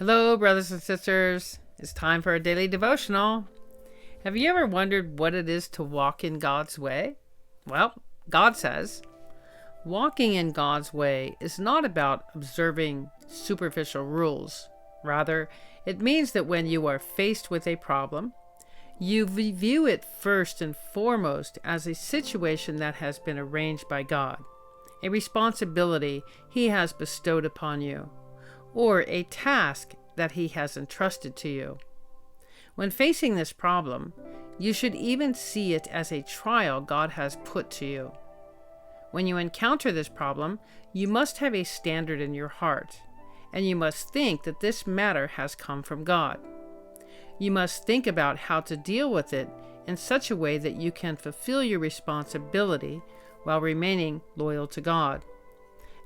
Hello, brothers and sisters. It's time for a daily devotional. Have you ever wondered what it is to walk in God's way? Well, God says, walking in God's way is not about observing superficial rules. Rather, it means that when you are faced with a problem, you view it first and foremost as a situation that has been arranged by God, a responsibility He has bestowed upon you, or a task that He has entrusted to you. When facing this problem, you should even see it as a trial God has put to you. When you encounter this problem, you must have a standard in your heart, and you must think that this matter has come from God. You must think about how to deal with it in such a way that you can fulfill your responsibility while remaining loyal to God,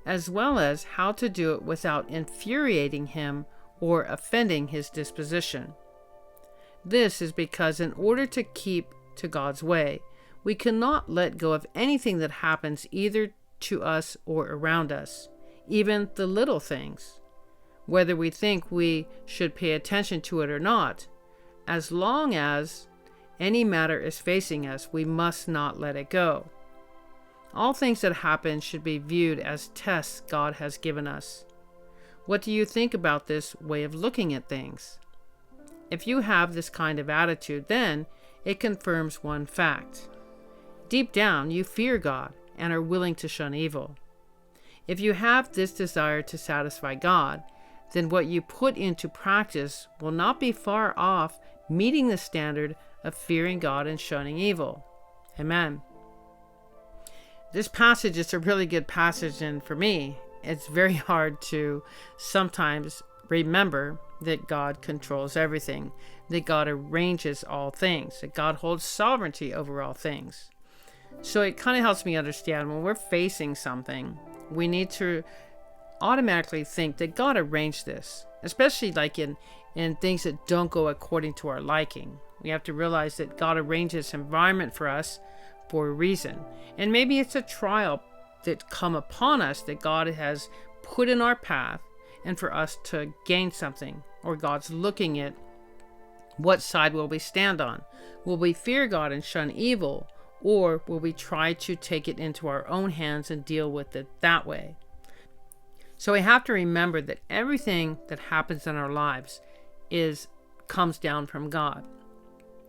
as well as how to do it without infuriating Him or offending His disposition. This is because in order to keep to God's way, we cannot let go of anything that happens either to us or around us, even the little things. Whether we think we should pay attention to it or not, as long as any matter is facing us, we must not let it go. All things that happen should be viewed as tests God has given us. What do you think about this way of looking at things? If you have this kind of attitude, then it confirms one fact. Deep down, you fear God and are willing to shun evil. If you have this desire to satisfy God, then what you put into practice will not be far off meeting the standard of fearing God and shunning evil. Amen. This passage is a really good passage, and for me, it's very hard to sometimes remember that God controls everything, that God arranges all things, that God holds sovereignty over all things. So it kind of helps me understand when we're facing something, we need to automatically think that God arranged this, especially like in things that don't go according to our liking. We have to realize that God arranges environment for us for a reason. And maybe it's a trial that come upon us that God has put in our path and for us to gain something, or God's looking at what side will we stand on. Will we fear God and shun evil, or will we try to take it into our own hands and deal with it that way? So we have to remember that everything that happens in our lives comes down from God.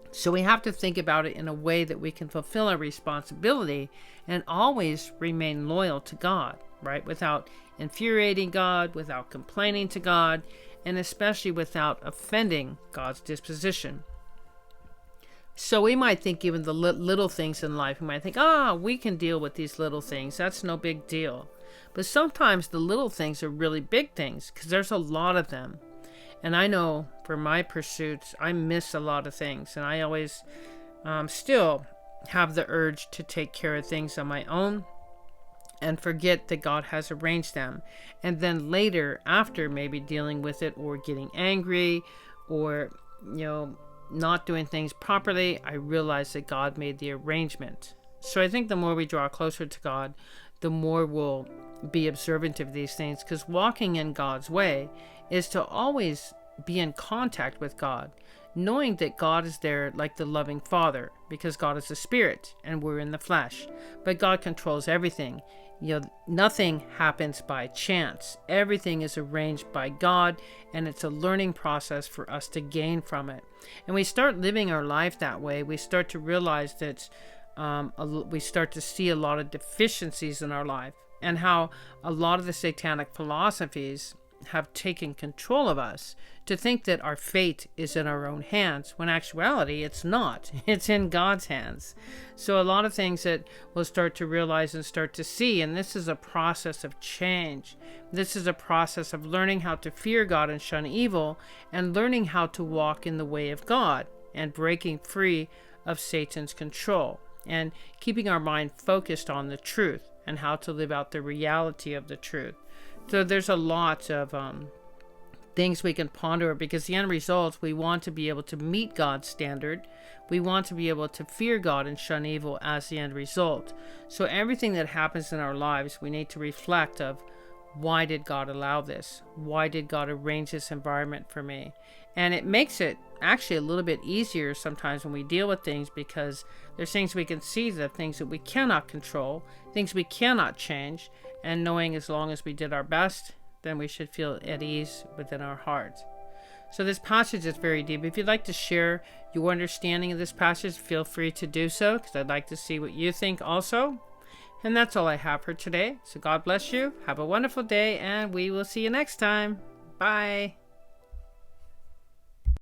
So we have to think about it in a way that we can fulfill our responsibility and always remain loyal to God, right? Without infuriating God, without complaining to God, and especially without offending God's disposition. So we might think even the little things in life, we might think, we can deal with these little things. That's no big deal. But sometimes the little things are really big things because there's a lot of them. And I know for my pursuits, I miss a lot of things. And I always still have the urge to take care of things on my own and forget that God has arranged them. And then later, after maybe dealing with it or getting angry or, not doing things properly, I realize that God made the arrangement. So I think the more we draw closer to God, the more we'll be observant of these things, because walking in God's way is to always be in contact with God, knowing that God is there like the loving Father, because God is a spirit and we're in the flesh. But God controls everything. Nothing happens by chance. Everything is arranged by God, and it's a learning process for us to gain from it. And we start living our life that way. We start to realize that we start to see a lot of deficiencies in our life, and how a lot of the satanic philosophies have taken control of us to think that our fate is in our own hands, when actuality it's not. It's in God's hands. So a lot of things that we'll start to realize and start to see, and this is a process of change. This is a process of learning how to fear God and shun evil, and learning how to walk in the way of God and breaking free of Satan's control, and keeping our mind focused on the truth and how to live out the reality of the truth. So there's a lot of things we can ponder, because the end result, we want to be able to meet God's standard. We want to be able to fear God and shun evil as the end result. So everything that happens in our lives, we need to reflect of Why did God allow this? Why did God arrange this environment for me? And it makes it actually a little bit easier sometimes when we deal with things, because there's things we can see, the things that we cannot control, things we cannot change, and knowing as long as we did our best, then we should feel at ease within our hearts. So this passage is very deep. If you'd like to share your understanding of this passage, feel free to do so, because I'd like to see what you think also. And that's all I have for today. So God bless you. Have a wonderful day, and we will see you next time. Bye.